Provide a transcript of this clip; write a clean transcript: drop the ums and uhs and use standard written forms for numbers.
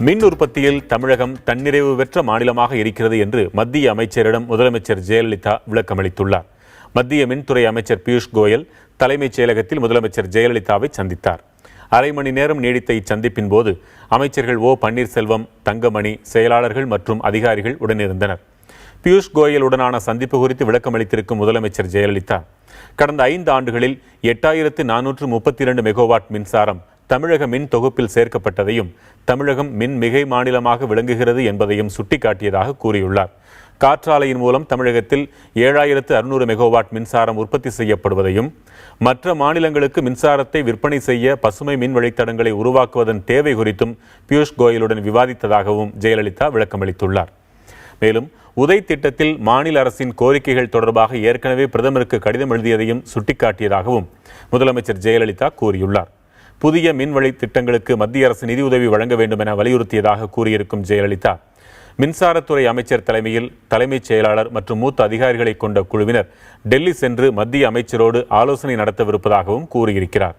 மின் உற்பத்தியில் தமிழகம் தன்னிறைவு பெற்ற மாநிலமாக இருக்கிறது என்று மத்திய அமைச்சரிடம் முதலமைச்சர் ஜெயலலிதா விளக்கமளித்துள்ளார். மத்திய மின்துறை அமைச்சர் பியூஷ் கோயல் தலைமைச் செயலகத்தில் முதலமைச்சர் ஜெயலலிதாவை சந்தித்தார். அரை மணி நேரம் நீடித்த இச்சந்திப்பின் போது அமைச்சர்கள் ஓ பன்னீர்செல்வம், தங்கமணி, செயலாளர்கள் மற்றும் அதிகாரிகள் உடனிருந்தனர். பியூஷ் கோயலுடனான சந்திப்பு குறித்து விளக்கமளித்திருக்கும் முதலமைச்சர் ஜெயலலிதா, கடந்த 5 ஆண்டுகளில் 8432 மெகாவாட் மின்சாரம் தமிழக மின் தொகுப்பில் சேர்க்கப்பட்டதையும் தமிழகம் மின் மிகை மாநிலமாக விளங்குகிறது என்பதையும் சுட்டிக்காட்டியதாக கூறியுள்ளார். காற்றாலையின் மூலம் தமிழகத்தில் 7600 மெகாவாட் மின்சாரம் உற்பத்தி செய்யப்படுவதையும் மற்ற மாநிலங்களுக்கு மின்சாரத்தை விற்பனை செய்ய பசுமை மின் வழித்தடங்களை உருவாக்குவதன் தேவை குறித்தும் பியூஷ் கோயலுடன் விவாதித்ததாகவும் ஜெயலலிதா விளக்கமளித்துள்ளார். மேலும் உதய் திட்டத்தில் மாநில அரசின் கோரிக்கைகள் தொடர்பாக ஏற்கனவே பிரதமருக்கு கடிதம் எழுதியதையும் சுட்டிக்காட்டியதாகவும் முதலமைச்சர் ஜெயலலிதா கூறியுள்ளார். புதிய மின்வழி திட்டங்களுக்கு மத்திய அரசு நிதியுதவி வழங்க வேண்டும் என வலியுறுத்தியதாக கூறியிருக்கும் ஜெயலலிதா, மின்சாரத்துறை அமைச்சர் தலைமையில் தலைமைச் செயலாளர் மற்றும் மூத்த அதிகாரிகளை கொண்ட குழுவினர் டெல்லி சென்று மத்திய அமைச்சரோடு ஆலோசனை நடத்தவிருப்பதாகவும் கூறியிருக்கிறார்.